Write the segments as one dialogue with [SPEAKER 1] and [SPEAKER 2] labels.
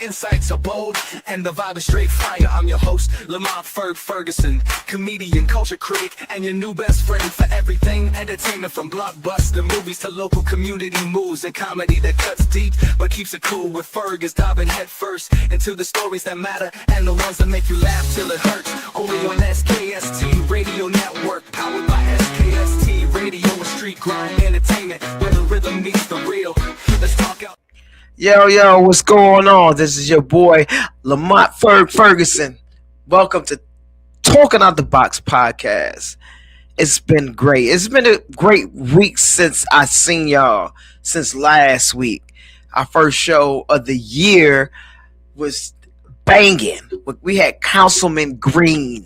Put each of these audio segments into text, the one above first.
[SPEAKER 1] Insights are bold, and the vibe is straight fire. I'm your host, Lamont Fergson, comedian, culture critic, and your new best friend for everything entertainment, from blockbuster movies to local community moves and comedy that cuts deep but keeps it cool. With Ferg is diving head first into the stories that matter and the ones that make you laugh till it hurts. Only on SKST Radio Network, powered by SKST Radio and street grind entertainment, where the rhythm meets the real. Let's talk out.
[SPEAKER 2] Yo, what's going on? This is your boy, Lamont Fergson. Welcome to Talking Out the Box podcast. It's been great. It's been a great week since I seen y'all, since last week. Our first show of the year was banging. We had Councilman Green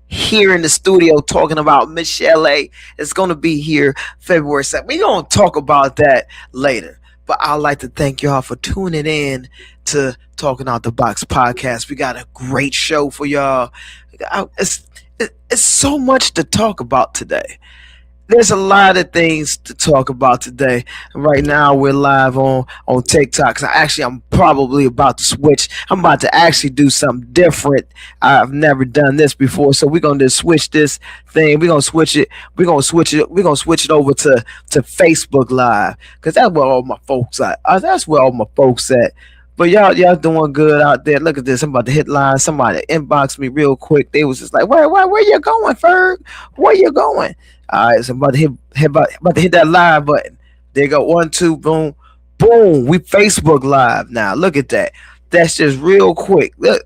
[SPEAKER 2] here in the studio talking about Michelle A. It's going to be here February 2nd. We're going to talk about that later. But I'd like to thank y'all for tuning in to Talking Out the Box podcast. We got a great show for y'all. It's so much to talk about today. There's a lot of things to talk about today. Right now, we're live on TikTok. I'm probably about to switch. I'm about to actually do something different. I've never done this before, so we're gonna just switch this thing. We're gonna switch it. We're gonna switch it over to Facebook Live, because that's where all my folks at. That's where all my folks at. But y'all doing good out there. Look at this. I'm about to hit line. Somebody inboxed me real quick. They was just like, where you going, Ferg? Where you going? All right, so I'm about to hit that live button. There you go. 1, 2, boom. We Facebook Live now. Look at that. That's just real quick. Look.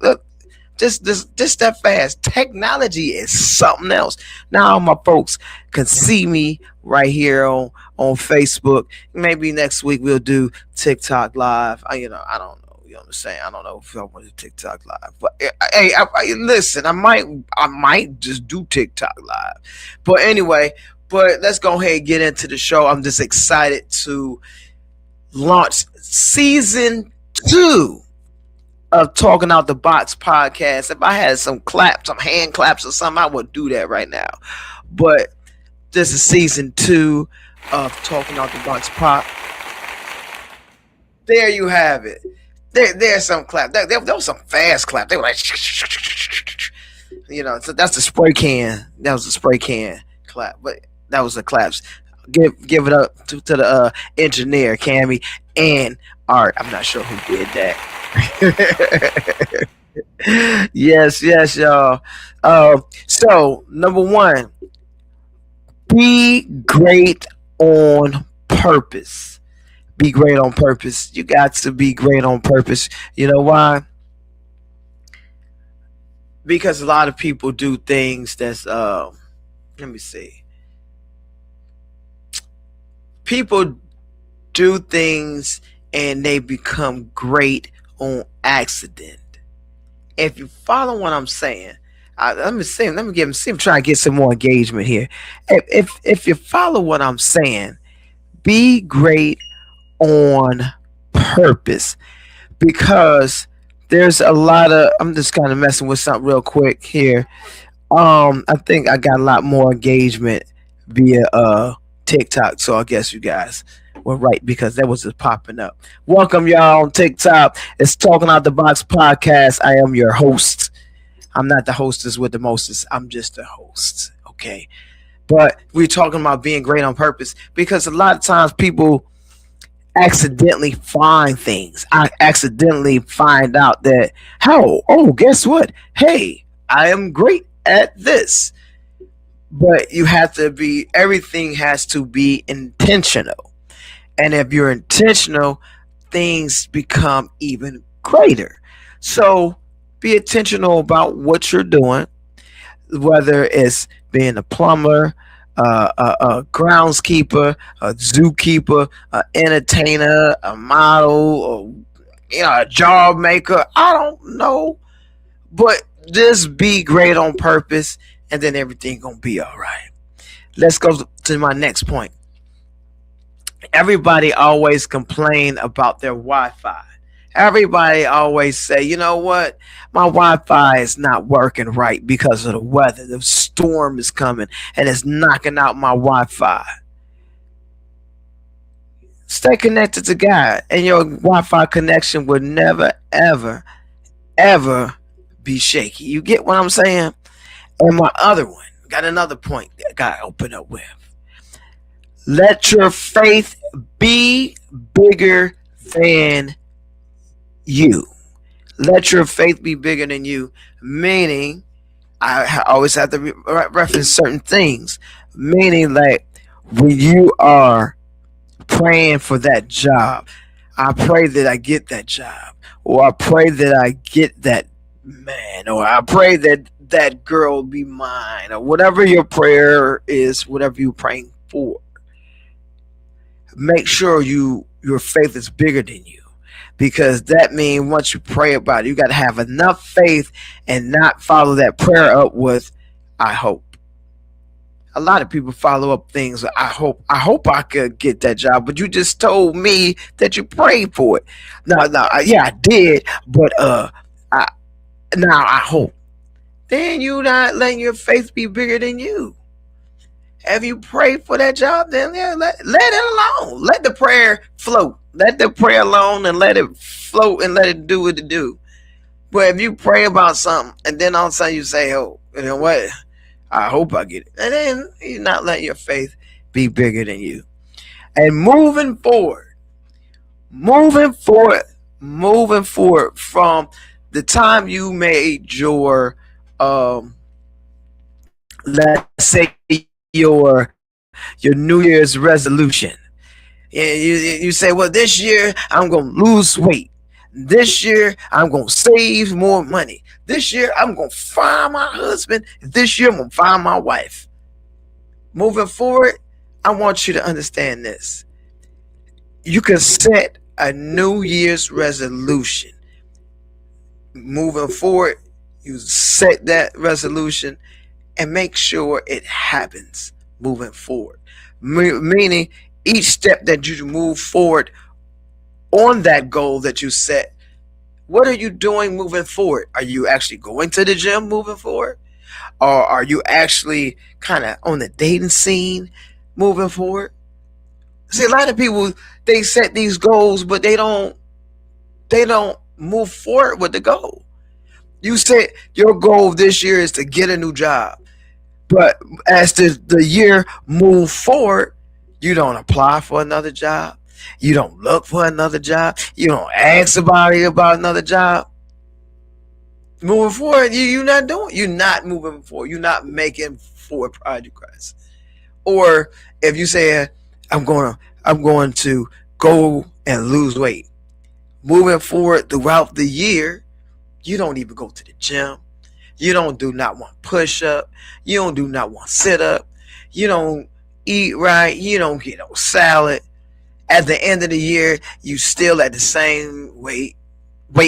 [SPEAKER 2] Just that fast. Technology is something else. Now my folks can see me right here on Facebook. Maybe next week we'll do TikTok Live. I don't know. You understand? I don't know if I want to TikTok Live, but hey, listen. I might just do TikTok Live. But anyway, let's go ahead and get into the show. I'm just excited to launch season 2 of Talking Out the Box podcast. If I had some hand claps or something, I would do that right now. But this is season 2 of Talking Out the Box pod. There you have it. There's some clap. There was some fast clap. They were like, so that's the spray can. That was the spray can clap. But that was the claps. Give it up to the engineer, Cammy, and Art. I'm not sure who did that. yes, y'all. So number 1, be great on purpose. Be great on purpose. You got to be great on purpose. You know why? Because a lot of people do things that's let me see. People do things and they become great on accident. If you follow what I'm saying, I'm trying to get some more engagement here. If you follow what I'm saying, be great on purpose, because there's a lot of, I'm just kind of messing with something real quick here. I think I got a lot more engagement via TikTok, so I guess you guys were right, because that was just popping up. Welcome y'all on TikTok. It's Talking Out the Box podcast. I am your host. I'm not the hostess with the mostest. I'm just the host. Okay. But we're talking about being great on purpose, because a lot of times people accidentally find things. I accidentally find out that, guess what? Hey, I am great at this. But you have to be, everything has to be intentional. And if you're intentional, things become even greater. So be intentional about what you're doing, whether it's being a plumber, a groundskeeper, a zookeeper, an entertainer, a model, or a job maker. I don't know, but just be great on purpose, and then everything gonna be all right. Let's go to my next point. Everybody always complain about their Wi-Fi. Everybody always say, you know what? My Wi-Fi is not working right because of the weather. The storm is coming and it's knocking out my Wi-Fi. Stay connected to God, and your Wi-Fi connection will never, ever, ever be shaky. You get what I'm saying? And my other one, got another point that I got to open up with. Let your faith be bigger than you. Let your faith be bigger than you, meaning I always have to reference certain things, meaning like when you are praying for that job, I pray that I get that job, or I pray that I get that man, or I pray that that girl be mine, or whatever your prayer is, whatever you're praying for. Make sure your faith is bigger than you, because that means once you pray about it, you got to have enough faith and not follow that prayer up with I hope. A lot of people follow up things. I hope I could get that job, but you just told me that you prayed for it. No, yeah, I did, but I now I hope. Then you not letting your faith be bigger than you. Have you prayed for that job? Then yeah, let it alone. Let the prayer float. Let the prayer alone and let it float and let it do what it do. But if you pray about something and then all of a sudden you say, "Oh, you know what? I hope I get it," and then you're not letting your faith be bigger than you. And moving forward, moving forward from the time you made your, let's say your New Year's resolution. You say, well, this year I'm gonna lose weight. This year I'm gonna save more money. This year I'm gonna find my husband. This year I'm gonna find my wife. Moving forward, I want you to understand this. You can set a New Year's resolution. Moving forward, you set that resolution and make sure it happens moving forward. Meaning, each step that you move forward on that goal that you set, what are you doing moving forward? Are you actually going to the gym moving forward? Or are you actually kind of on the dating scene moving forward? See, a lot of people, they set these goals, but they don't move forward with the goal. You said your goal this year is to get a new job. But as the year move forward, you don't apply for another job. You don't look for another job. You don't ask somebody about another job. Moving forward, you're not moving forward. You're not making forward progress. Or if you say I'm going to go and lose weight. Moving forward throughout the year, you don't even go to the gym. You don't do not one push up. You don't do not one sit up. You don't eat right. You don't get no salad. At the end of the year, you still at the same weight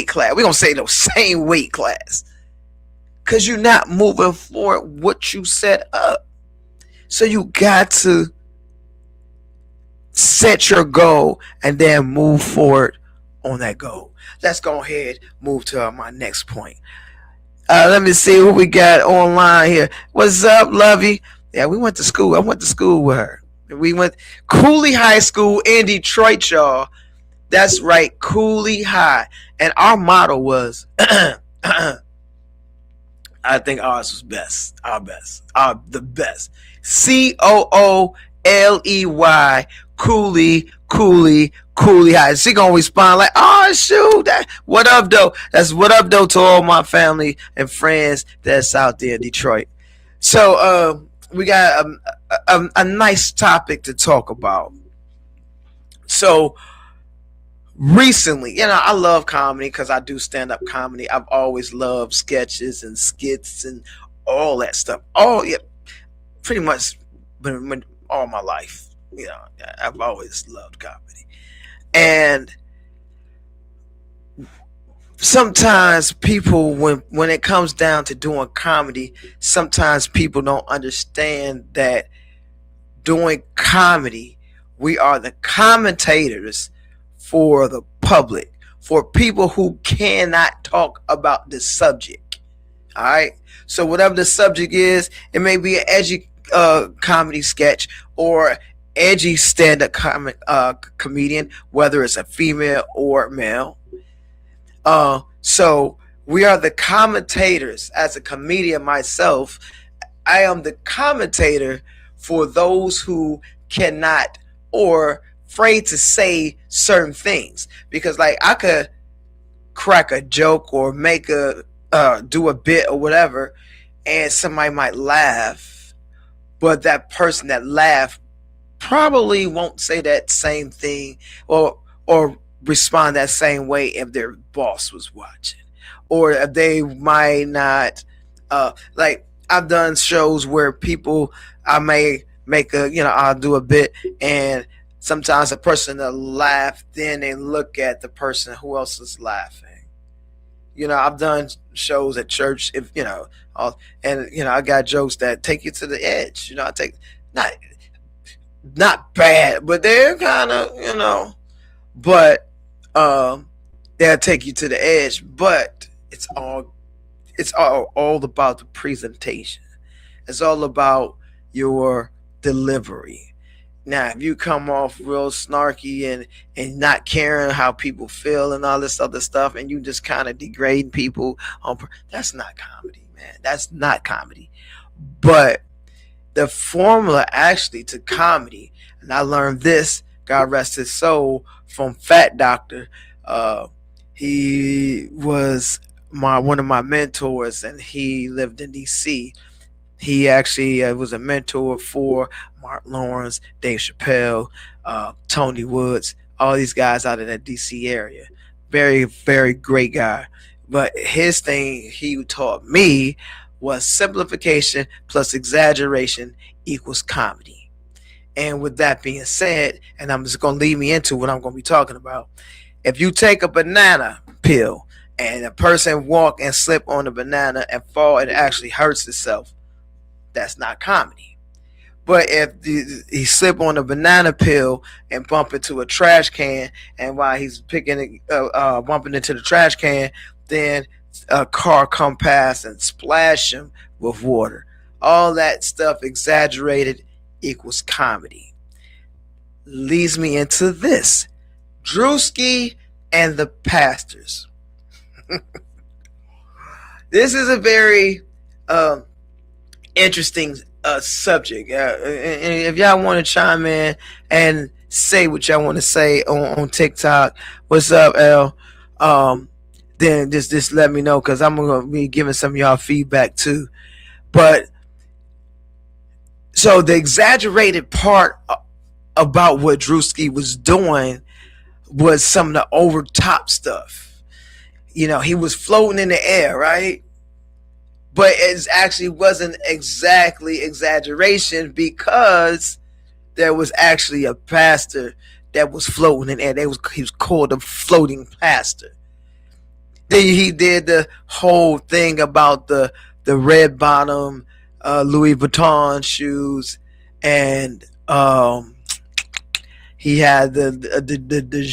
[SPEAKER 2] class. We're gonna say the same weight class. Cause you're not moving forward what you set up. So you got to set your goal and then move forward on that goal. Let's go ahead, move to my next point. Let me see who we got online here. What's up, Lovey? Yeah, we went to school. I went to school with her. We went Cooley High School in Detroit, y'all. That's right, Cooley High. And our motto was, I think ours was best. The best. Cooley, Cooley High. She gonna respond like, "Oh shoot, that what up though?" That's what up though to all my family and friends that's out there in Detroit. So we got a nice topic to talk about. So recently, I love comedy because I do stand up comedy. I've always loved sketches and skits and all that stuff. Pretty much been all my life. I've always loved comedy. And sometimes people, when it comes down to doing comedy, sometimes people don't understand that doing comedy, we are the commentators for the public, for people who cannot talk about the subject. All right. So whatever the subject is, it may be an edgy comedy sketch, or edgy stand-up comedian, whether it's a female or male. So we are the commentators. As a comedian myself, I am the commentator for those who cannot or afraid to say certain things, because like I could crack a joke or make a do a bit or whatever, and somebody might laugh, but that person that laughed probably won't say that same thing or respond that same way if their boss was watching, or if they might not like I've done shows where people, I may make a, I'll do a bit, and sometimes a person will laugh, then they look at the person who else is laughing. I've done shows at church, if and I got jokes that take you to the edge. I take not bad, but they're kind of but they'll take you to the edge. But it's all about the presentation. It's all about your delivery. Now, if you come off real snarky and not caring how people feel and all this other stuff, and you just kind of degrading people, that's not comedy, man. That's not comedy. But the formula actually to comedy, and I learned this, God rest his soul, from Fat Doctor. He was one of my mentors, and he lived in DC. He actually was a mentor for Mark Lawrence, Dave Chappelle, Tony Woods, all these guys out of that DC area. Very, very great guy. But his thing he taught me was simplification plus exaggeration equals comedy. And with that being said, and I'm just going to lead me into what I'm going to be talking about. If you take a banana peel and a person walk and slip on the banana and fall and actually hurts itself, that's not comedy. But if he slip on a banana peel and bump into a trash can, and while he's bumping into the trash can, then a car come past and splash him with water. All that stuff exaggerated equals comedy. Leads me into this. Drewski and the Pastors. This is a very interesting subject. And if y'all want to chime in and say what y'all want to say on TikTok, what's up, L? Then just let me know, because I'm gonna be giving some of y'all feedback too. But so the exaggerated part about what Drewski was doing was some of the over top stuff. He was floating in the air, right? But it actually wasn't exactly exaggeration, because there was actually a pastor that was floating in air. He was called a floating pastor. Then he did the whole thing about the red bottom Louis Vuitton shoes, and he had the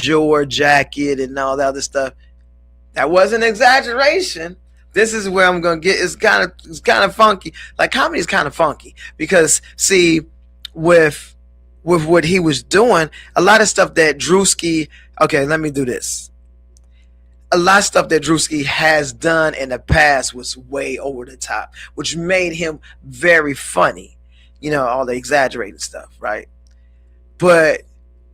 [SPEAKER 2] Dior jacket and all that other stuff. That wasn't exaggeration. This is where I'm gonna get. It's kind of funky. Like, comedy is kind of funky, because see, with what he was doing, a lot of stuff that Drewski. Okay, let me do this. A lot of stuff that Drewski has done in the past was way over the top, which made him very funny. All the exaggerated stuff, right? But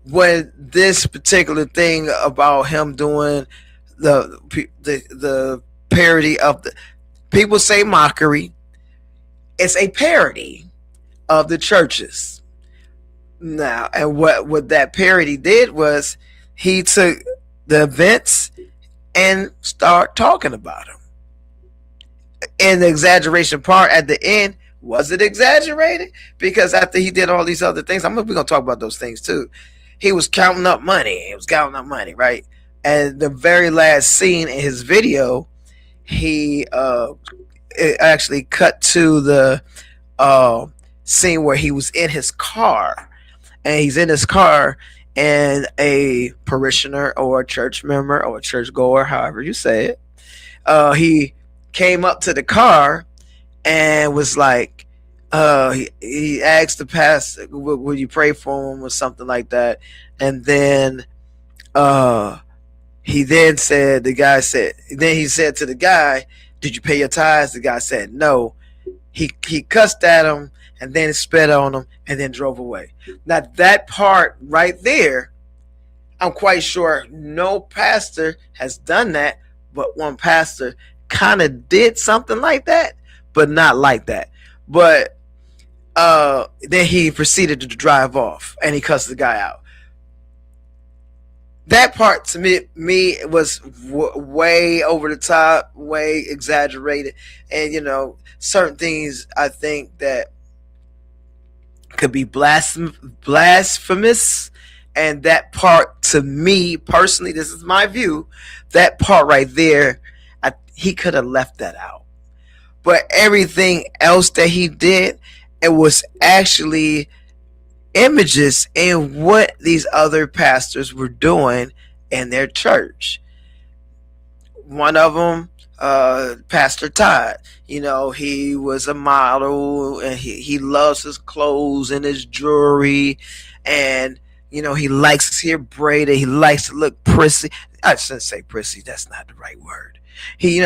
[SPEAKER 2] when this particular thing about him doing the parody of the, people say mockery, it's a parody of the churches. Now, and what that parody did was he took the events and start talking about them. And the exaggeration part at the end, was it exaggerated? Because after he did all these other things, we're going to talk about those things too. He was counting up money. He was counting up money, right? And the very last scene in his video, he actually cut to the scene where he was in his car. And he's in his car, and a parishioner or a church member or a church goer, however you say it, he came up to the car and was like, he asked the pastor, would you pray for him or something like that? And then uh, he then said, then he said to the guy, did you pay your tithes? The guy said no. He cussed at him and then spit on him and then drove away. Now that part right there, I'm quite sure no pastor has done that, but one pastor kind of did something like that, but not like that. But then he proceeded to drive off and he cussed the guy out. That part to me was way over the top, way exaggerated, and certain things I think that could be blasphemous, and that part to me personally, this is my view, that part right there, he could have left that out. But everything else that he did, it was actually images in what these other pastors were doing in their church. One of them, Pastor Todd, he was a model and he loves his clothes and his jewelry, and he likes his hair braided, he likes to look prissy. I shouldn't say prissy, that's not the right word. He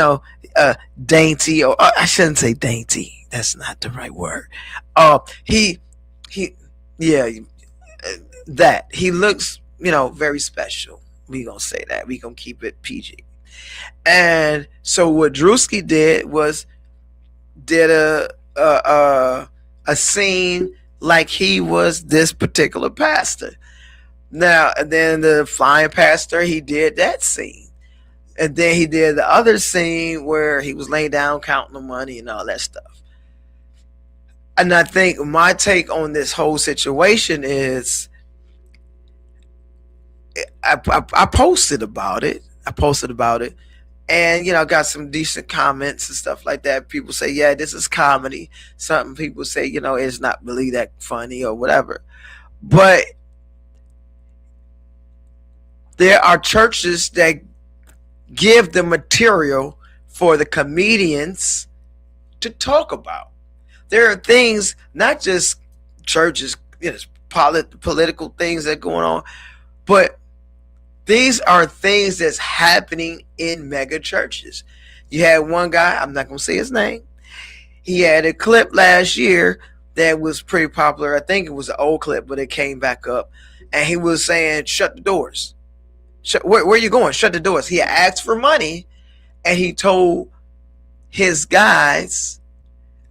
[SPEAKER 2] dainty, or I shouldn't say dainty, that's not the right word. He yeah, that he looks very special. We gonna say that, we gonna keep it PG. And so what Drewski did was did a scene like he was this particular pastor. Now, and then the flying pastor, he did that scene. And then he did the other scene where he was laying down counting the money and all that stuff. And I think my take on this whole situation is I posted about it. And I got some decent comments and stuff like that. People say, yeah, this is comedy. Some people say, it's not really that funny or whatever. But there are churches that give the material for the comedians to talk about. There are things, not just churches, political things that are going on, but these are things that's happening in mega churches. You had one guy, I'm not going to say his name. He had a clip last year that was pretty popular. I think it was an old clip, but it came back up. And he was saying, shut the doors. Where are you going? Shut the doors. He asked for money, and he told his guys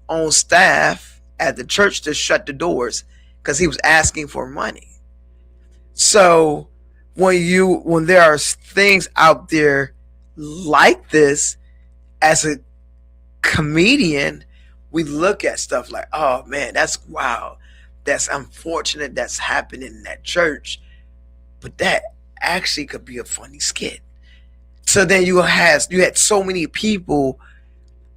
[SPEAKER 2] on staff at the church to shut the doors because he was asking for money. So when there are things out there like this, as a comedian, we look at stuff like, oh man, that's wow, that's unfortunate, that's happening in that church, but that actually could be a funny skit. So then you had so many people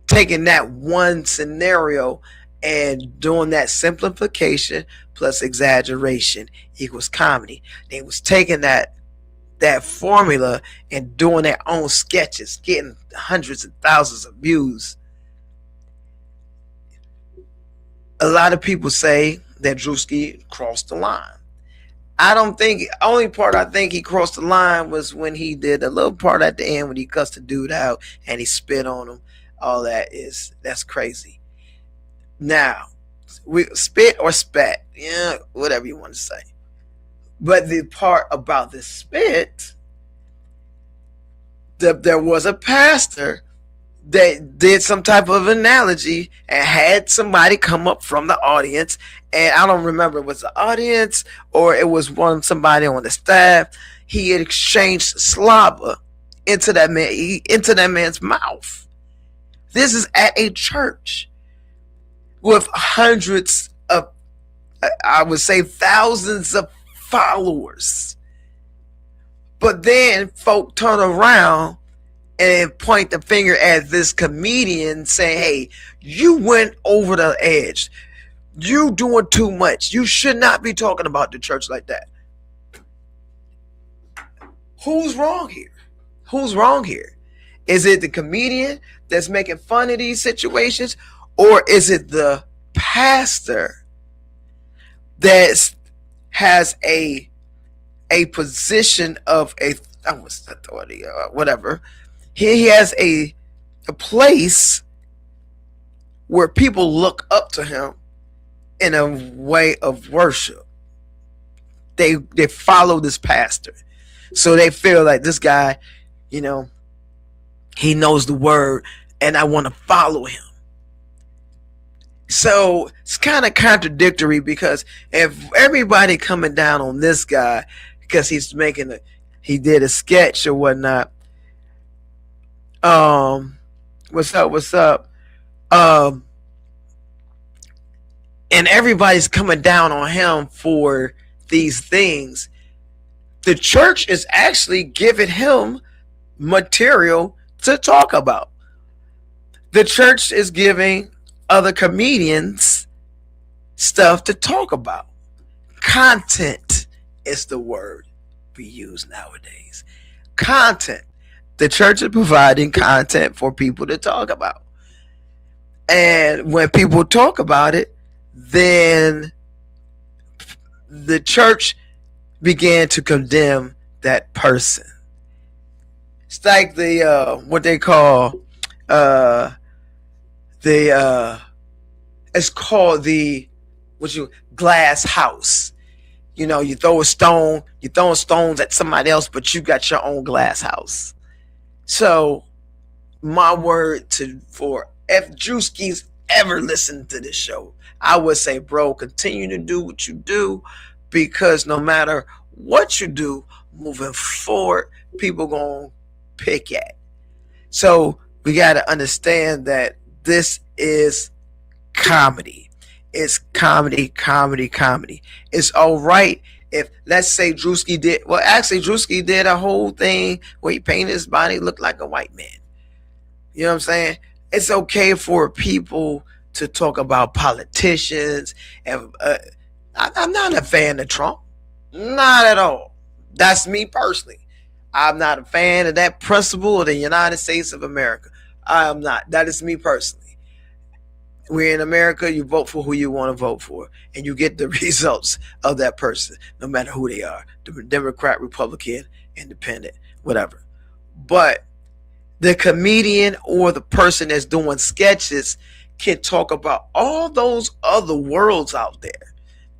[SPEAKER 2] taking that one scenario and doing that simplification plus exaggeration equals comedy. They was taking that formula and doing their own sketches, getting hundreds of thousands of views. A lot of people say that Drewski crossed the line. I don't think, only part I think he crossed the line was when he did a little part at the end when he cussed the dude out and he spit on him. All that's crazy. Now, we spit or spat, whatever you want to say. But the part about the spit, there was a pastor that did some type of analogy and had somebody come up from the audience, and I don't remember if it was the audience or it was somebody on the staff. He had exchanged slobber into that man's mouth. This is at a church with hundreds of, I would say thousands of followers. But then folk turn around and point the finger at this comedian saying, hey, you went over the edge. You doing too much. You should not be talking about the church like that. Who's wrong here? Who's wrong here? Is it the comedian that's making fun of these situations, or is it the pastor that has a position of authority or whatever. He has a place where people look up to him in a way of worship. They follow this pastor. So they feel like this guy, he knows the word and I want to follow him. So it's kind of contradictory, because if everybody coming down on this guy because he did a sketch or whatnot, what's up, and everybody's coming down on him for these things, the church is actually giving him material to talk about. The church is giving other comedians stuff to talk about. Content is the word we use nowadays. Content. The church is providing content for people to talk about. And when people talk about it, then the church began to condemn that person. It's like the what they call it's called the glass house. You throw a stone, you're throwing stones at somebody else, but you got your own glass house. So my word for if Drewski's ever listened to this show, I would say, bro, continue to do what you do, because no matter what you do moving forward, people gonna pick at. So we got to understand that this is comedy. It's comedy. It's all right if, let's say, Drewski did a whole thing where he painted his body look like a white man. You know what I'm saying? It's okay for people to talk about politicians. And I'm not a fan of Trump. Not at all. That's me personally. I'm not a fan of that principle of the United States of America. I am not. That is me personally. We're in America. You vote for who you want to vote for, and you get the results of that person, no matter who they are, Democrat, Republican, Independent, whatever. But the comedian or the person that's doing sketches can talk about all those other worlds out there.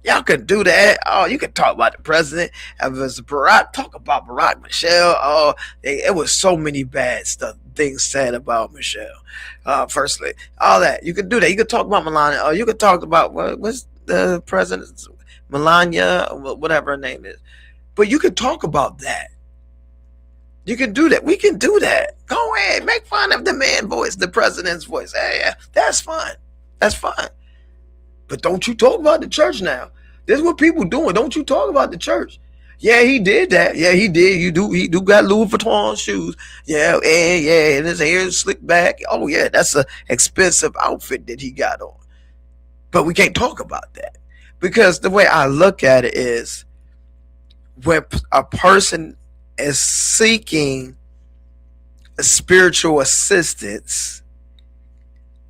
[SPEAKER 2] Y'all can do that. Oh, you can talk about the president. If it's Barack, talk about Barack, Michelle. Oh, it was so many bad things said about Michelle. Firstly, all that. You can do that. You can talk about Melania. Oh, you can talk about what's the president's Melania, whatever her name is. But you can talk about that. You can do that. We can do that. Go ahead. Make fun of the man voice, the president's voice. Yeah, that's fine. That's fine. But don't you talk about the church now. This is what people doing. Don't you talk about the church. Yeah, he did that. Yeah, he did. He do got Louis Vuitton shoes. Yeah, and his hair is slicked back. Oh, yeah, that's an expensive outfit that he got on. But we can't talk about that. Because the way I look at it is, when a person is seeking a spiritual assistance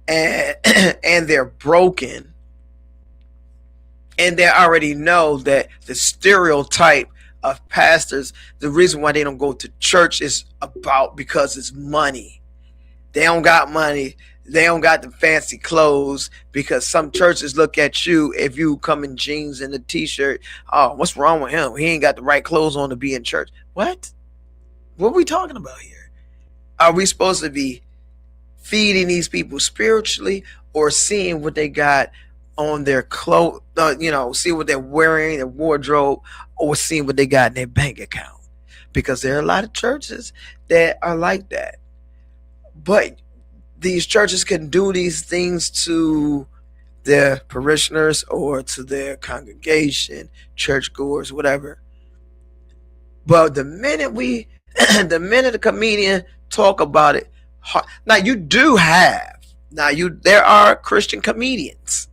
[SPEAKER 2] and they're broken, and they already know that the stereotype of pastors, the reason why they don't go to church is because it's money. They don't got money. They don't got the fancy clothes, because some churches look at you if you come in jeans and a t-shirt. Oh, what's wrong with him? He ain't got the right clothes on to be in church. What are we talking about here? Are we supposed to be feeding these people spiritually, or seeing what they got on their clothes, see what they're wearing, their wardrobe, or seeing what they got in their bank account? Because there are a lot of churches that are like that. But these churches can do these things to their parishioners or to their congregation, churchgoers, whatever. But the minute the comedian talk about it, there are Christian comedians.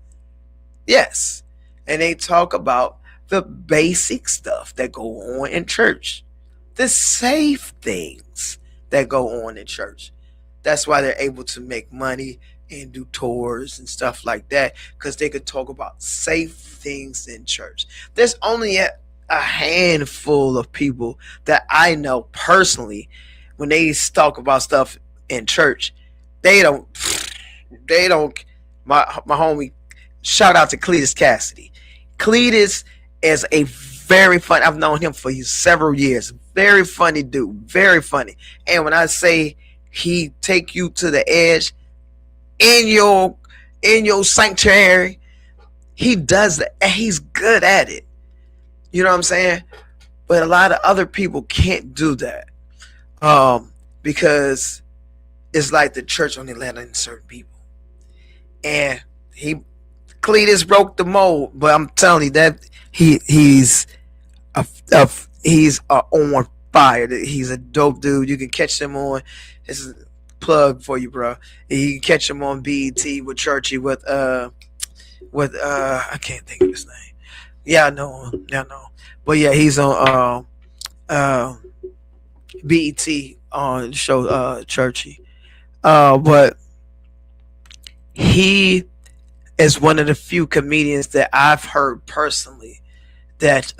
[SPEAKER 2] Yes. And they talk about the basic stuff that go on in church, the safe things that go on in church. That's why they're able to make money and do tours and stuff like that because they could talk about safe things in church. There's only a handful of people that I know personally when they talk about stuff in church. They don't. They don't. My homie. Shout out to Cletus Cassidy. Cletus is a very funny. I've known him for several years. Very funny dude. Very funny. And when I say he take you to the edge in your sanctuary, he does that. And he's good at it. You know what I'm saying? But a lot of other people can't do that. Because it's like the church only letting certain people. And Cletus broke the mold, but I'm telling you that he's on fire. He's a dope dude. You can catch him on. This is a plug for you, bro. You can catch him on BET with Churchy with I can't think of his name. Yeah, I know him. Yeah, I know. But yeah, he's on BET on the show Churchy. But he is one of the few comedians that I've heard personally that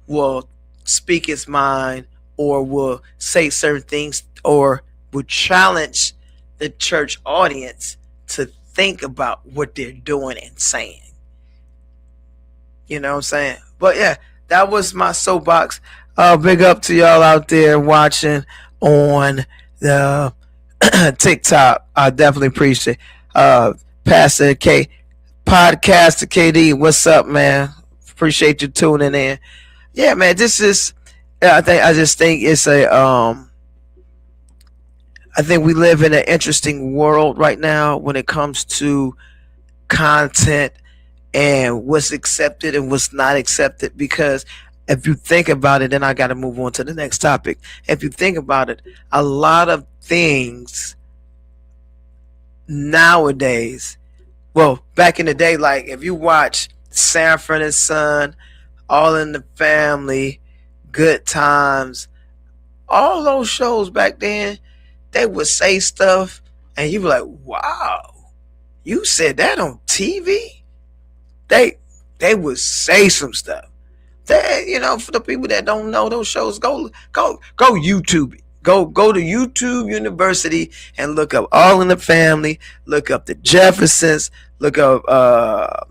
[SPEAKER 2] will speak his mind or will say certain things or will challenge the church audience to think about what they're doing and saying. You know what I'm saying? But yeah, that was my soapbox. Big up to y'all out there watching on the TikTok. I definitely appreciate Pastor K, Podcaster KD. What's up, man? Appreciate you tuning in. Yeah, man. This is. I just think it's a. I think we live in an interesting world right now when it comes to content and what's accepted and what's not accepted. Because if you think about it, then I got to move on to the next topic. If you think about it, a lot of things nowadays, well, back in the day, like if you watch Sanford and Son, All in the Family, Good Times, all those shows back then, they would say stuff and you were like, wow, you said that on TV? They would say some stuff. They, for the people that don't know those shows, go YouTube it. Go to YouTube University and look up All in the Family, look up the Jeffersons, look up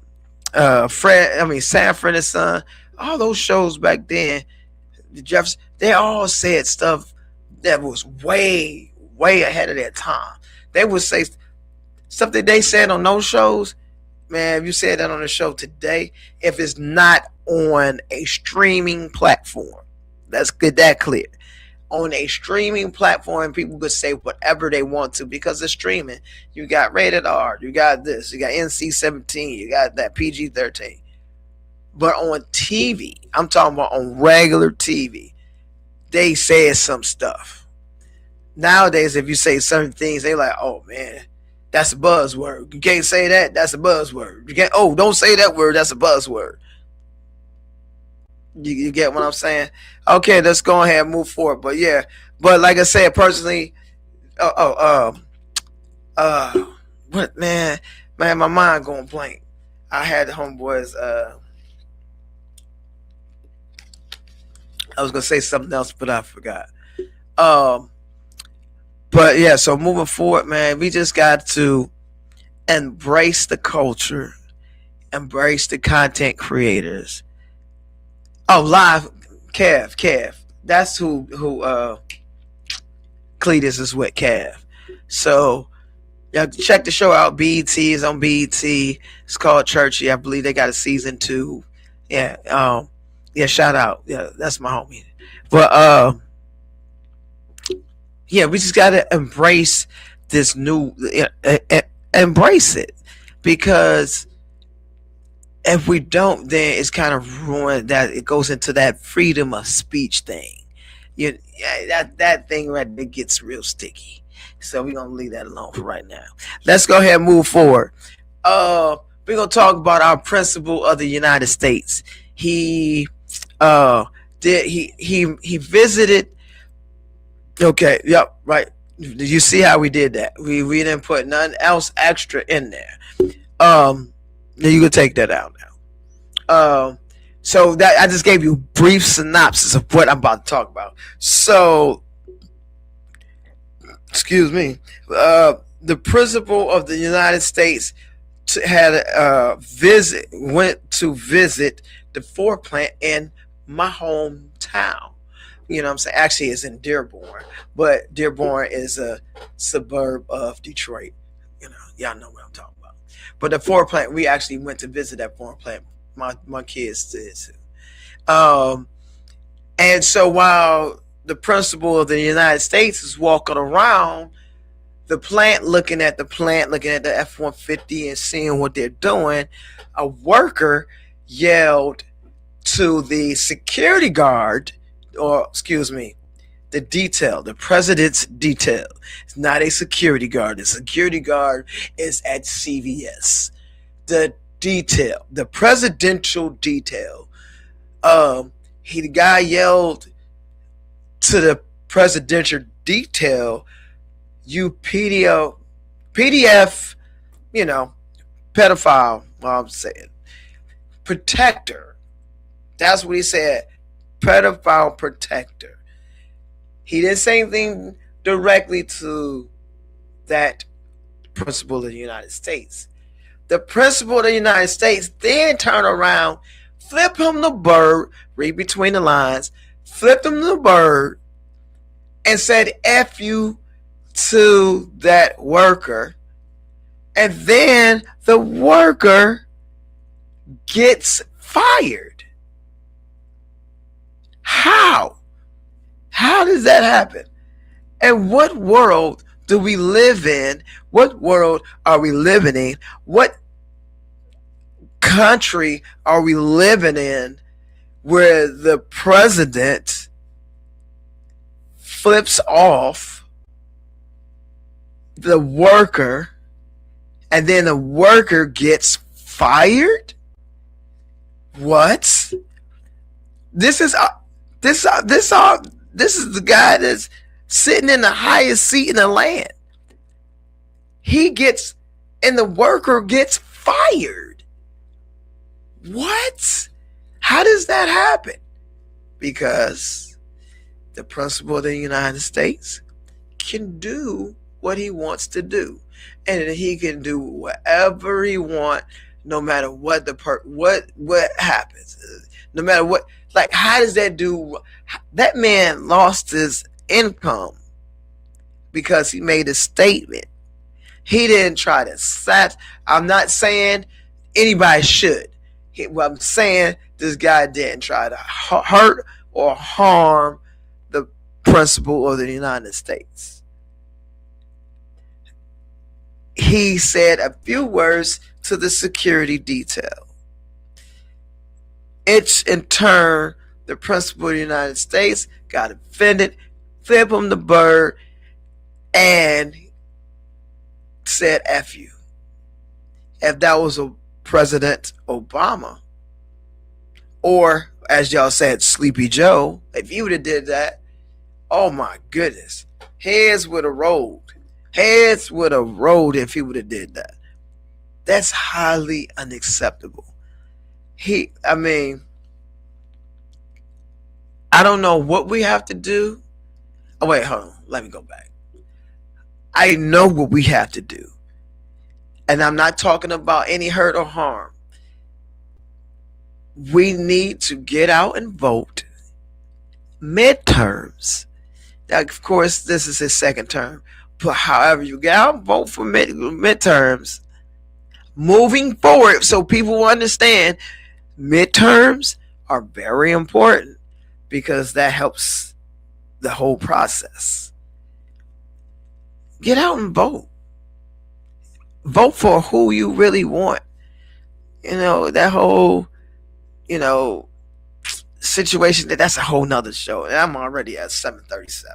[SPEAKER 2] Sanford and Son, all those shows back then, the Jeffersons, they all said stuff that was way ahead of their time. They would say something they said on those shows, man, if you said that on the show today, if it's not on a streaming platform, let's get that clear. On a streaming platform, people could say whatever they want to because it's streaming. You got rated R, you got this, you got NC-17, you got that PG-13. But on TV, I'm talking about on regular TV, they said some stuff. Nowadays, if you say certain things, they like, oh man, that's a buzzword. You can't say that, that's a buzzword. You can't, don't say that word, that's a buzzword. You get what I'm saying? Okay, let's go ahead and move forward. But yeah, but like I said, personally, what man, my mind going blank. I had the homeboys. I was gonna say something else, but I forgot. But yeah, so moving forward, man, we just got to embrace the culture, embrace the content creators. Oh, live, Kev. That's who Cletus is with, Kev. So yeah, check the show out. BET is on BET. It's called Churchy. I believe they got a season 2. Yeah, shout out. Yeah, that's my homie. But yeah, we just gotta embrace this new, embrace it, because if we don't, then it's kind of ruined. That it goes into that freedom of speech thing. That thing right there gets real sticky. So we're gonna leave that alone for right now. Let's go ahead and move forward. We're gonna talk about our principal of the United States. He visited. Okay, yep, right. Did you see how we did that? We didn't put nothing else extra in there. Um, you can take that out now. So that I just gave you a brief synopsis of what I'm about to talk about. So, excuse me. The principal of the United States went to visit the Ford plant in my hometown. You know what I'm saying? Actually, it's in Dearborn, but Dearborn is a suburb of Detroit. You know, y'all know what I'm talking about. But the Ford plant, we actually went to visit that Ford plant. My kids did too. And so while the principal of the United States is walking around the plant, looking at the F-150 and seeing what they're doing, a worker yelled to the security guard, or excuse me, the president's detail. It's not a security guard. The security guard is at CVS. The presidential detail. The guy yelled to the presidential detail, "You PDF, pedophile." Well, I'm saying protector. That's what he said. Pedophile protector. He didn't say anything directly to that principal of the United States. The principal of the United States then turned around, flipped him the bird, read between the lines, flipped him the bird, and said F you to that worker. And then the worker gets fired. How? How does that happen? And what world do we live in? What world are we living in? What country are we living in where the president flips off the worker and then the worker gets fired? What? This is the guy that's sitting in the highest seat in the land. He gets, and the worker gets fired. What? How does that happen? Because the principal of the United States can do what he wants to do, and he can do whatever he wants, no matter what what happens, no matter what. Like, how does that do? That man lost his income because he made a statement. He didn't try to I'm not saying anybody should. What I'm saying, this guy didn't try to hurt or harm the principal of the United States. He said a few words to the security detail. It's in turn, the principal of the United States got offended, flipped him the bird, and said F you. If that was a President Obama, or as y'all said, Sleepy Joe, if he would have did that, oh my goodness, heads would have rolled. Heads would have rolled if he would have did that. That's highly unacceptable. I don't know what we have to do. Oh, wait, hold on. Let me go back. I know what we have to do. And I'm not talking about any hurt or harm. We need to get out and vote. Midterms. Now, of course, this is his second term. But however, you get out and vote for midterms. Moving forward, so people will understand, midterms are very important because that helps the whole process. Get out and vote. Vote for who you really want. That whole, situation, that's a whole nother show. And I'm already at 7:37.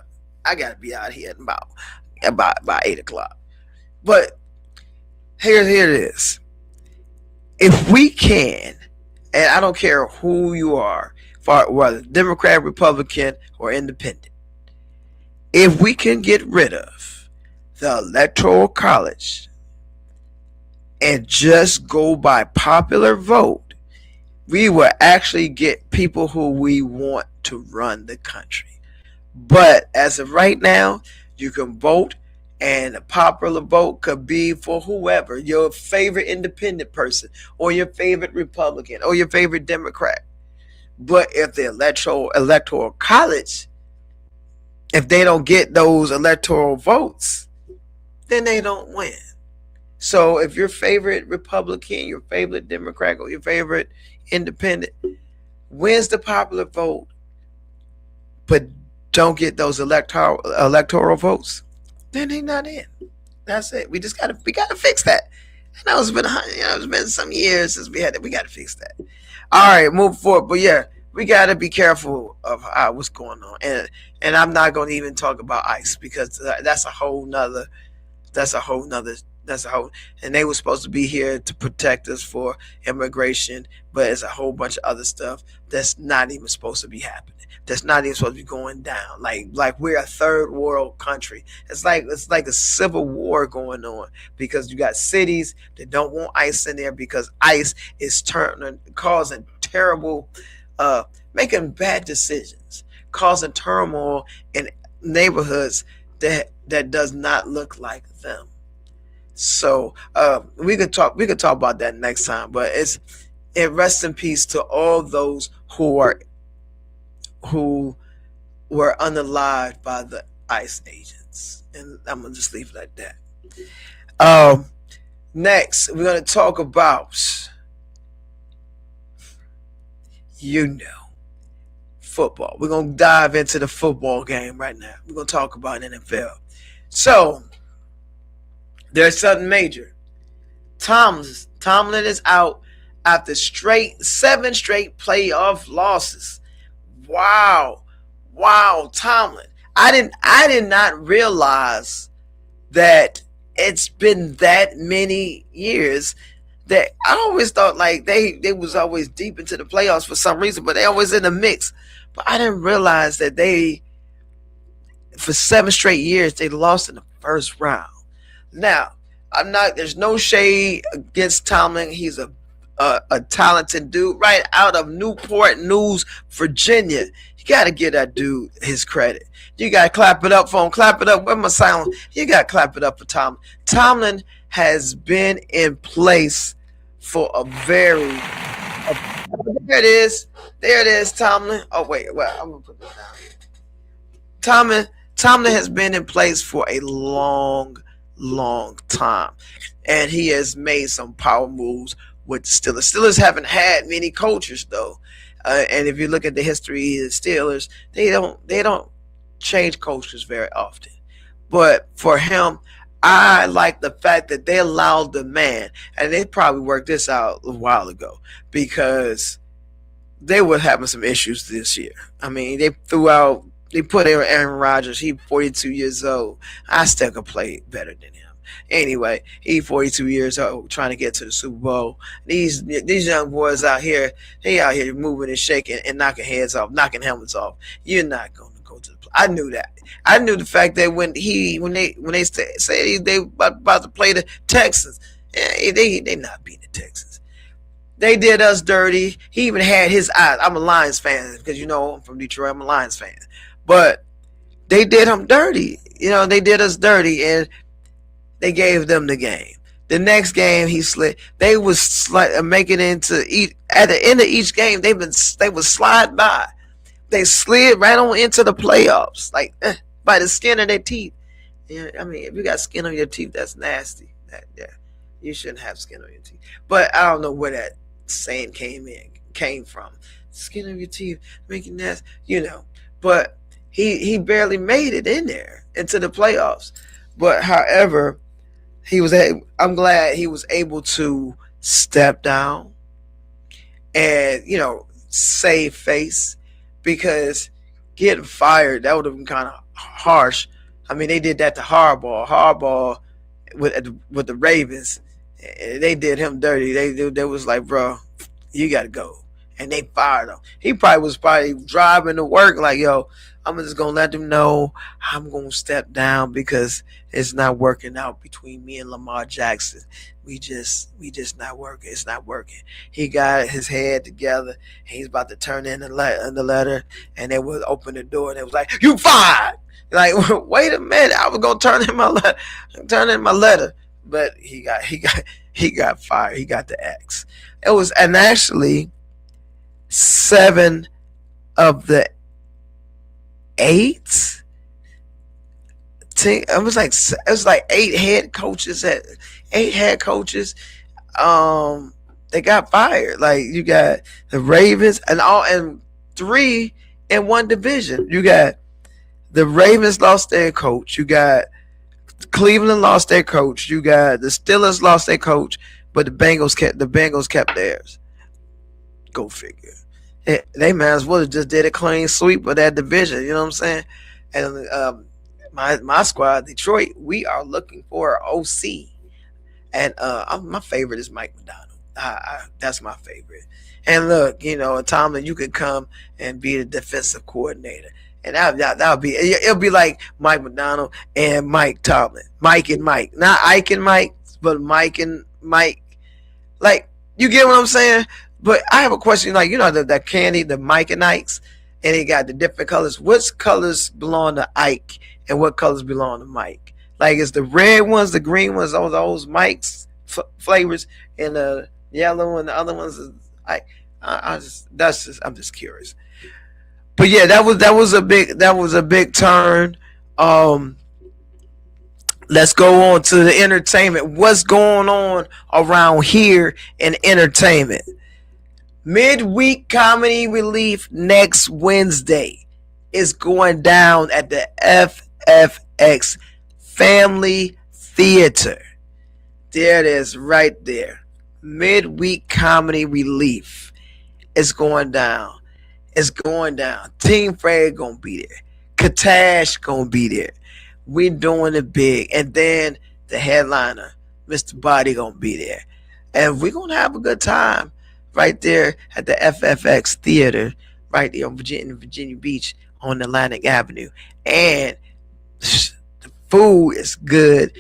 [SPEAKER 2] I gotta be out here about 8 o'clock. But here it is. If we can, and I don't care who you are, whether Democrat, Republican, or Independent, If we can get rid of the electoral college and just go by popular vote, we will actually get people who we want to run the country. But as of right now, you can vote, and a popular vote could be for whoever, your favorite independent person, or your favorite Republican, or your favorite Democrat. But if the electoral college, if they don't get those electoral votes, then they don't win. So if your favorite Republican, your favorite Democrat, or your favorite independent wins the popular vote, but don't get those electoral votes, then they not in. That's it. We gotta fix that. And that was been it's been some years since we had it. We gotta fix that. All right, move forward. But yeah, we gotta be careful of what's going on. And I'm not gonna even talk about ICE, because that's a whole nother. And they were supposed to be here to protect us for immigration, but it's a whole bunch of other stuff that's not even supposed to be happening. That's not even supposed to be going down. Like we're a third world country. It's like a civil war going on, because you got cities that don't want ICE in there, because ICE is causing terrible, making bad decisions, causing turmoil in neighborhoods that does not look like them. So we could talk about that next time. But it rests in peace to all those who were unalived by the ICE agents. And I'm gonna just leave it like that. Next, we're gonna talk about football. We're gonna dive into the football game right now. We're gonna talk about NFL. So there's something major. Tomlin is out after 7 straight playoff losses. Wow, Tomlin. I did not realize that it's been that many years. That I always thought like they was always deep into the playoffs for some reason, but they always in the mix. But I didn't realize that for 7 straight years they lost in the first round. Now, there's no shade against Tomlin. He's a talented dude right out of Newport News, Virginia. You got to give that dude his credit. You got to clap it up for him. Clap it up. Where's my sound? You got to clap it up for Tomlin. Tomlin has been in place for a very... there it is, Tomlin. Oh, wait. Well, I'm going to put this down. Tomlin has been in place for a long time, and he has made some power moves with the Steelers. Steelers haven't had many coaches though, and if you look at the history of the Steelers, they don't change coaches very often. But for him, I like the fact that they allowed the man, and they probably worked this out a while ago, because they were having some issues this year. I mean, they put Aaron Rodgers. He's 42 years old. I still could play better than him. Anyway, he's 42 years old, trying to get to the Super Bowl. These young boys out here, they out here moving and shaking and knocking heads off, knocking helmets off. You're not going to go to the play. I knew that. I knew the fact that when they say they about to play the Texans, they not beating the Texans. They did us dirty. He even had his eyes. I'm a Lions fan, because I'm from Detroit. I'm a Lions fan. But they did him dirty. They did us dirty, and they gave them the game. The next game, he slid. They was making into at the end of each game. They would slide by. They slid right on into the playoffs, like by the skin of their teeth. I mean, if you got skin on your teeth, that's nasty. You shouldn't have skin on your teeth. But I don't know where that saying came from. Skin on your teeth, making nasty. But he barely made it in there into the playoffs. But however, I'm glad he was able to step down and save face, because getting fired, that would have been kind of harsh. I mean, they did that to Harbaugh with the Ravens. They did him dirty. They was like, bro, you got to go. And they fired him. He was driving to work like, yo, I'm just gonna let them know I'm gonna step down because it's not working out between me and Lamar Jackson. We just not working. It's not working. He got his head together and he's about to turn in the letter, and they would open the door and it was like, "You fired." Like, wait a minute, I was gonna turn in my letter, but he got fired. He got the X. It was, and actually, 7 of the 8 team. It was like 8 head coaches. They got fired. Like, you got the Ravens and 3 in one division. You got the Ravens lost their coach. You got Cleveland lost their coach. You got the Steelers lost their coach, but the Bengals kept theirs. Go figure. They might as well have just did a clean sweep of that division. You know what I'm saying? And my squad, Detroit, we are looking for an OC, and my favorite is Mike McDonald. That's my favorite. And look, Tomlin, you could come and be the defensive coordinator, and that'll be, it'll be like Mike McDonald and Mike Tomlin, Mike and Mike, not Ike and Mike, but Mike and Mike. Like, you get what I'm saying? But I have a question. Like, the candy, the Mike and Ike's, and they got the different colors. What colors belong to Ike, and what colors belong to Mike? Like, it's the red ones, the green ones, all those Mike's flavors, and the yellow and the other ones is Ike. I'm just curious. But yeah, that was a big turn. Let's go on to the entertainment. What's going on around here in entertainment? Midweek comedy relief next Wednesday is going down at the FFX Family Theater. There it is, right there. Midweek comedy relief is going down. It's going down. Team Ferg gonna be there. Katash gonna be there. We're doing it big. And then the headliner, Mr. Body, gonna be there. And we're gonna have a good time right there at the FFX Theater, right there on Virginia Beach on Atlantic Avenue. And the food is good.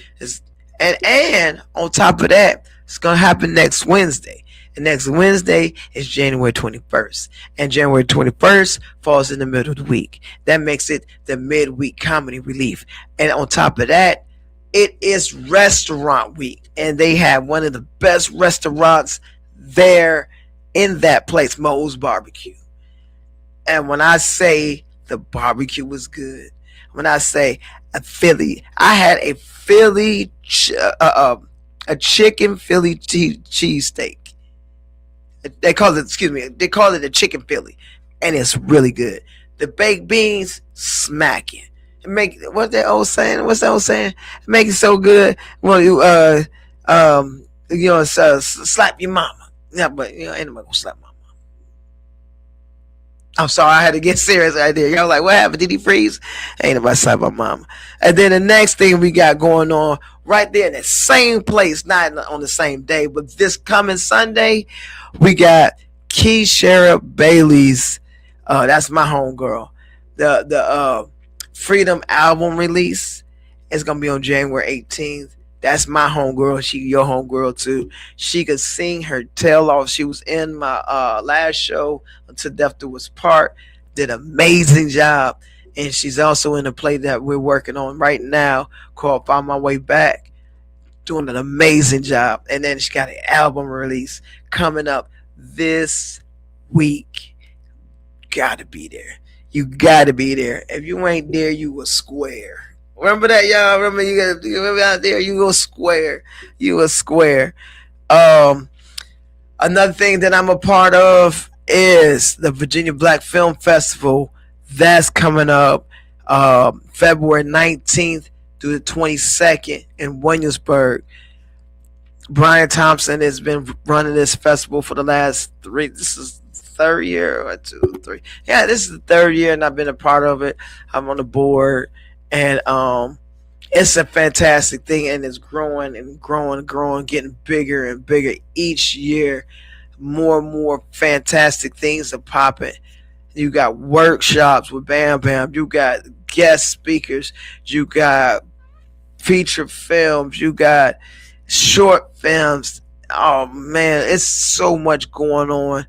[SPEAKER 2] And on top of that, it's gonna happen next Wednesday. And next Wednesday is January 21st. And January 21st falls in the middle of the week. That makes it the midweek comedy relief. And on top of that, it is restaurant week. And they have one of the best restaurants there in that place, Moe's Barbecue. And when I say the barbecue was good, when I say I had a chicken Philly cheesesteak. They call it a chicken Philly, and it's really good. The baked beans, smacking. What's that old saying? Make it so good. Well, slap your mama. Yeah, but ain't nobody gonna slap my mama. I'm sorry, I had to get serious right there. Y'all like, what happened? Did he freeze? Ain't nobody slap my mama. And then the next thing we got going on right there in the same place, not on the same day, but this coming Sunday, we got Keishara Bailey's. That's my homegirl. The Freedom album release is gonna be on January 18th. That's my homegirl. She your homegirl too. She could sing her tail off. She was in my last show, Until Death Do Us Part. Did an amazing job. And she's also in a play that we're working on right now called Find My Way Back. Doing an amazing job. And then she got an album release coming up this week. Gotta be there. You gotta be there. If you ain't there, you a square. Remember that, y'all? Remember out there, you a square. You a square. Another thing that I'm a part of is the Virginia Black Film Festival. That's coming up February 19th through the 22nd in Williamsburg. Brian Thompson has been running this festival for the last 3. This is third year or 2, 3. Yeah, this is the 3rd year, and I've been a part of it. I'm on the board, and it's a fantastic thing, and it's growing and growing and growing, getting bigger and bigger each year. More and more fantastic things are popping. You got workshops with Bam Bam. You got guest speakers. You got feature films. You got short films. Oh man, it's so much going on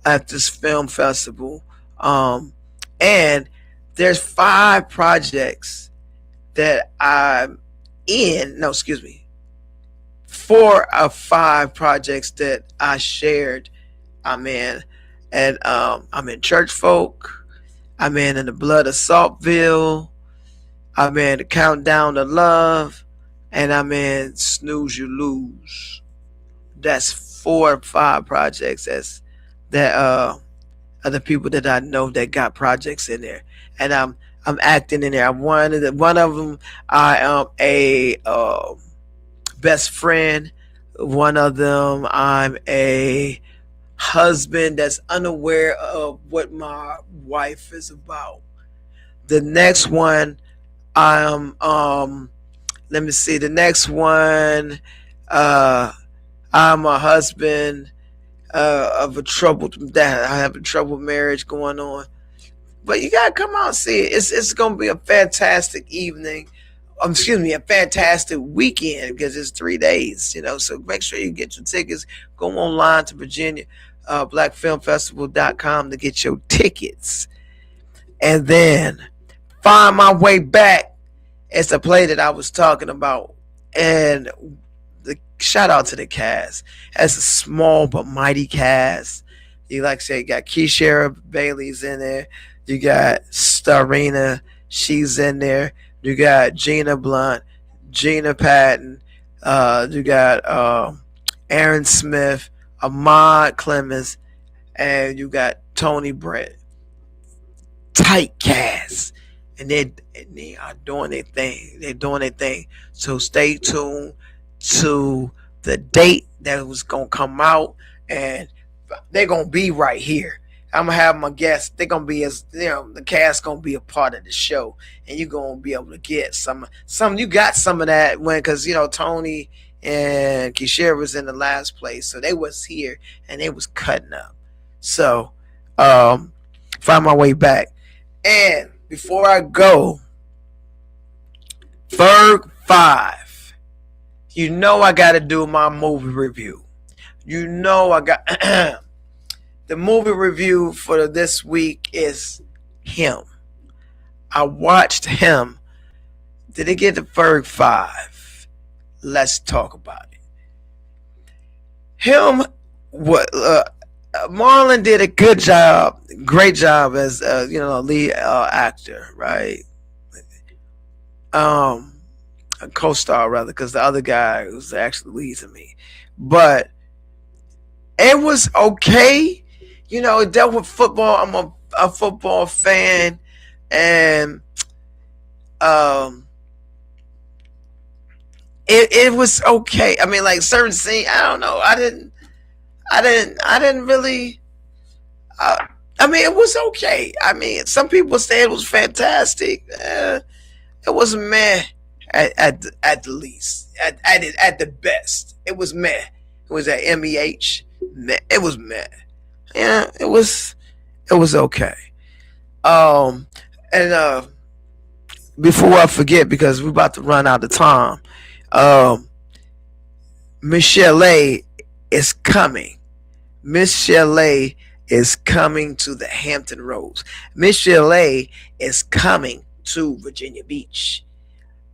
[SPEAKER 2] at this film festival. Um, and there's 5 projects that I'm in. No, excuse me. 4 of 5 projects that I shared. I'm in, and I'm in Church Folk. I'm in the Blood of Saltville. I'm in the Countdown to Love, and I'm in Snooze You Lose. That's 4 or 5 projects. That's that other people that I know that got projects in there, and I'm acting in there. I'm one of them. I am a best friend. One of them, I'm a husband that's unaware of what my wife is about. The next one, I'm let me see. The next one, uh, I'm a husband of a troubled that I have a troubled marriage going on. But you gotta come out and see it. It's gonna be a fantastic evening. Excuse me, a fantastic weekend because it's 3 days. So make sure you get your tickets. Go online to Virginia blackfilmfestival.com to get your tickets, and then find my way back. It's a play that I was talking about, and the shout out to the cast. It's a small but mighty cast. You like I say, you got Keishara Bailey's in there. You got Starina, she's in there. You got Gina Blunt, Gina Patton. You got Aaron Smith, Ahmad Clemens, and you got Tony Brett. Tight cast, and they are doing their thing. They're doing their thing. So stay tuned to the date that was gonna come out, and they're gonna be right here. I'm gonna have my guests. They're gonna be the cast gonna be a part of the show, and you're gonna be able to get some. You got some of that because Tony and Keishara was in the last place, so they was here and they was cutting up. So, find my way back. And before I go, Ferg 5. I got to do my movie review. I got the movie review for this week is Him. I watched Him. Did it get to Ferg 5? Let's talk about it. Him, what Marlon did a great job as lead actor, right? A co-star rather, because the other guy was actually leading me, but it was okay. It dealt with football. I'm a football fan, and it was okay. I mean, like certain scene, I don't know. I didn't really. I mean, it was okay. I mean, some people say it was fantastic. It was meh at the least. At the best, it was meh. It was at MEH. Meh. It was meh. Yeah, it was okay. And before I forget, because we're about to run out of time, Miss Shelley is coming. Miss Shelley is coming to the Hampton Roads. Miss Shelley is coming to Virginia Beach.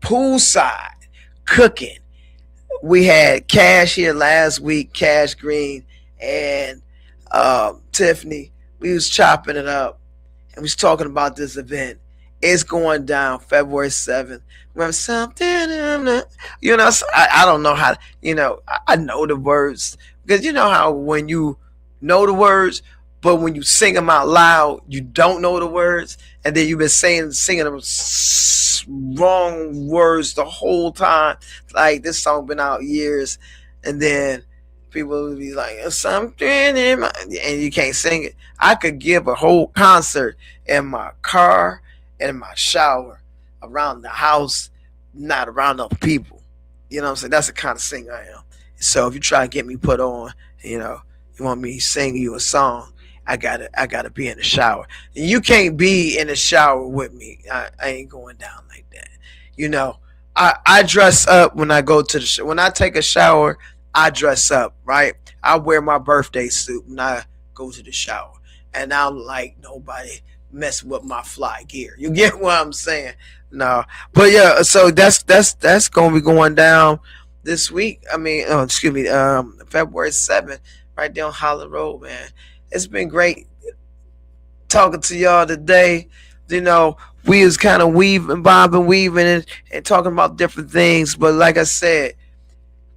[SPEAKER 2] Poolside, cooking. We had Cash here last week, Cash Green and Tiffany. We was chopping it up and we was talking about this event. It's going down February 7th. Remember something? I don't know how. I know the words because you know how when you know the words, but when you sing them out loud, you don't know the words, and then you've been singing them wrong words the whole time. Like this song been out years, and then people will be like something in my, and you can't sing it. I could give a whole concert in my car, in my shower, around the house, not around other people. You know what I'm saying? That's the kind of singer I am. So if you try to get me put on, you want me to sing you a song, I gotta be in the shower. You can't be in the shower with me. I ain't going down like that. You know, I dress up when I go to the when I take a shower. I dress up, right? I wear my birthday suit when I go to the shower, and I don't like nobody mess with my fly gear. You get what I'm saying? No, but yeah. So that's gonna be going down this week. I mean, excuse me, February 7th, right there on Holland Road, man. It's been great talking to y'all today. You know, we was kind of weaving, bobbing, weaving, and talking about different things. But like I said,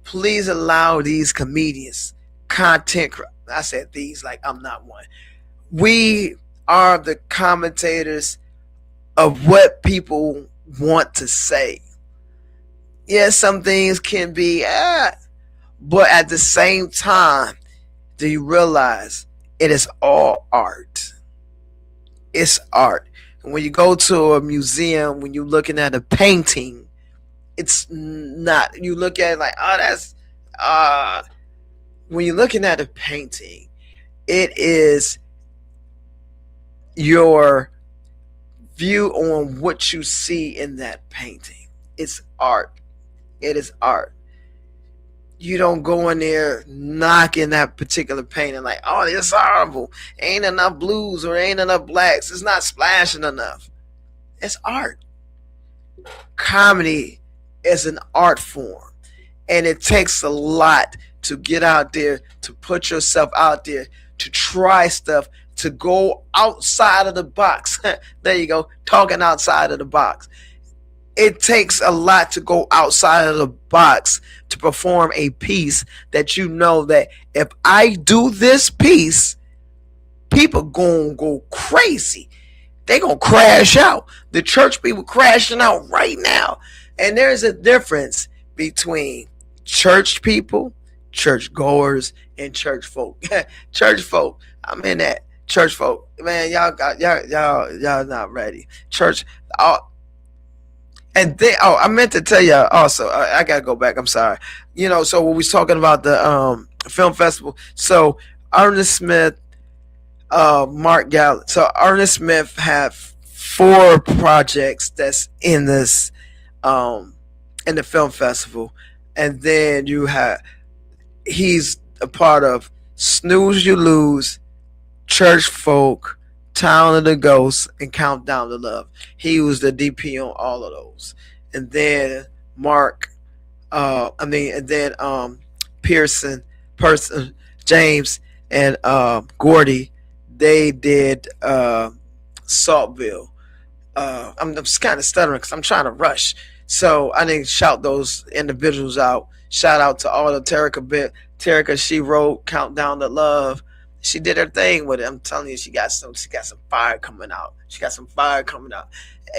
[SPEAKER 2] please allow these comedians, I said these like I'm not one. We are the commentators of what people want to say. Yes, some things can be, but at the same time, do you realize it is all art? It's art. And when you go to a museum, when you're looking at a painting, it's not. You look at it like, oh, that's. When you're looking at a painting, it is your view on what you see in that painting. It's art. It is art. You don't go in there knocking that particular painting like, oh, it's horrible. Ain't enough blues or ain't enough blacks. It's not splashing enough. It's art. Comedy is an art form, and it takes a lot to get out there, to put yourself out there, to try stuff, to go outside of the box. There you go, talking outside of the box. It takes a lot to go outside of the box to perform a piece that you know that if I do this piece, people gonna go crazy. They gonna crash out. The church people crashing out right now. And there's a difference between church people, church goers, and church folk. Church folk, I'm in that. Church folk, man, y'all not ready. Church, and then, I meant to tell y'all also. I gotta go back. I'm sorry. You know, so when we was talking about the film festival, so Ernest Smith, Mark Gallant. So Ernest Smith had 4 projects that's in this, in the film festival, and then he's a part of Snooze You Lose, Church Folk, Town of the Ghosts, and Countdown to Love. He was the DP on all of those. And then Pearson, James, and Gordy, they did Saltville. I'm just kind of stuttering because I'm trying to rush. So I didn't shout those individuals out. Shout out to all the Terica, she wrote Countdown to Love. She did her thing with it. I'm telling you, she got some fire coming out.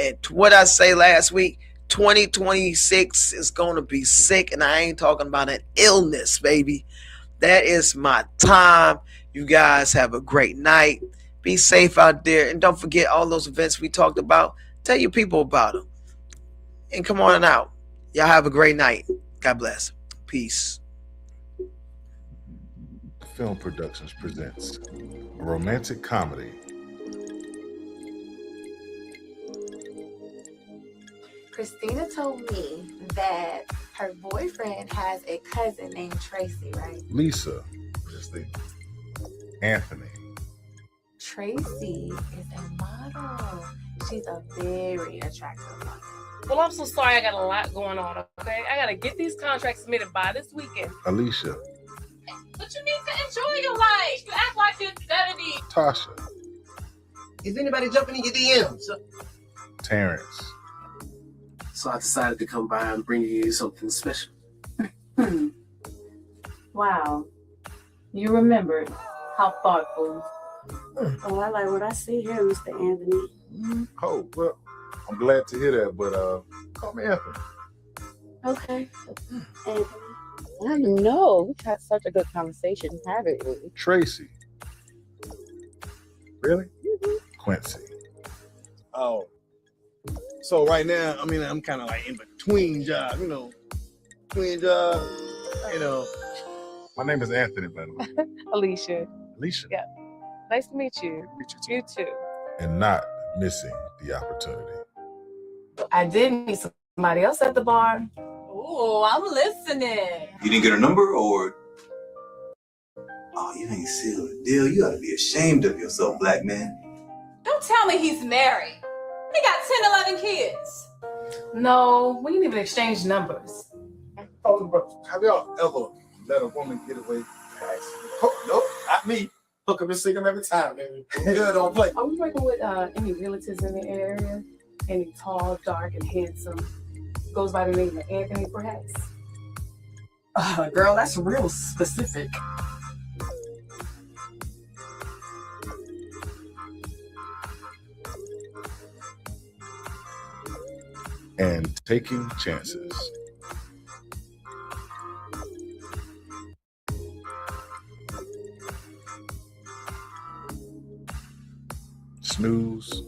[SPEAKER 2] And to what I say last week, 2026 is going to be sick, and I ain't talking about an illness, baby. That is my time. You guys have a great night. Be safe out there, and don't forget all those events we talked about. Tell your people about them, and come on out. Y'all have a great night. God bless. Peace.
[SPEAKER 3] Film Productions presents a romantic comedy.
[SPEAKER 4] Christina told me that her boyfriend has a cousin named Tracy, right?
[SPEAKER 3] Lisa, just the Anthony.
[SPEAKER 4] Tracy is a model. She's a very attractive model.
[SPEAKER 5] Well, I'm so sorry. I got a lot going on, okay? I got to get these contracts submitted by this weekend.
[SPEAKER 3] Alicia.
[SPEAKER 5] But you need to enjoy your life. You act like you're 70.
[SPEAKER 3] Tasha.
[SPEAKER 6] Is anybody jumping in your DMs?
[SPEAKER 3] Terrence.
[SPEAKER 6] So I decided to come by and bring you something special.
[SPEAKER 7] Wow. You remembered. How thoughtful.
[SPEAKER 8] Oh, I like what I see here, Mr. Anthony.
[SPEAKER 3] Oh, well, I'm glad to hear that, but call me Anthony.
[SPEAKER 8] Okay. Anthony. I know. We've had such a good conversation, haven't we?
[SPEAKER 3] Tracy. Really? Quincy.
[SPEAKER 9] Oh. So right now, I mean, I'm kind of like in between jobs, between jobs,
[SPEAKER 3] My name is Anthony, by the way.
[SPEAKER 7] Alicia.
[SPEAKER 3] Alicia.
[SPEAKER 7] Yeah.
[SPEAKER 5] Nice to meet you. You too.
[SPEAKER 3] and not missing the opportunity.
[SPEAKER 4] I did meet somebody else at the bar.
[SPEAKER 10] Ooh, I'm listening.
[SPEAKER 11] You didn't get her number, or? Oh, you ain't sealed the deal. You ought to be ashamed of yourself, black man.
[SPEAKER 10] Don't tell me he's married. He got 10, 11 kids.
[SPEAKER 4] No, we didn't even exchange numbers.
[SPEAKER 9] Oh, bro, have y'all ever let a woman get away by accident? Oh, nope, not me. Hook up and sing them every time, baby. Good, don't play.
[SPEAKER 4] Are we working with any relatives in the area? Any tall, dark, and handsome? Goes by the name of Anthony, perhaps?
[SPEAKER 6] Girl, that's real specific.
[SPEAKER 3] And taking chances. Snooze,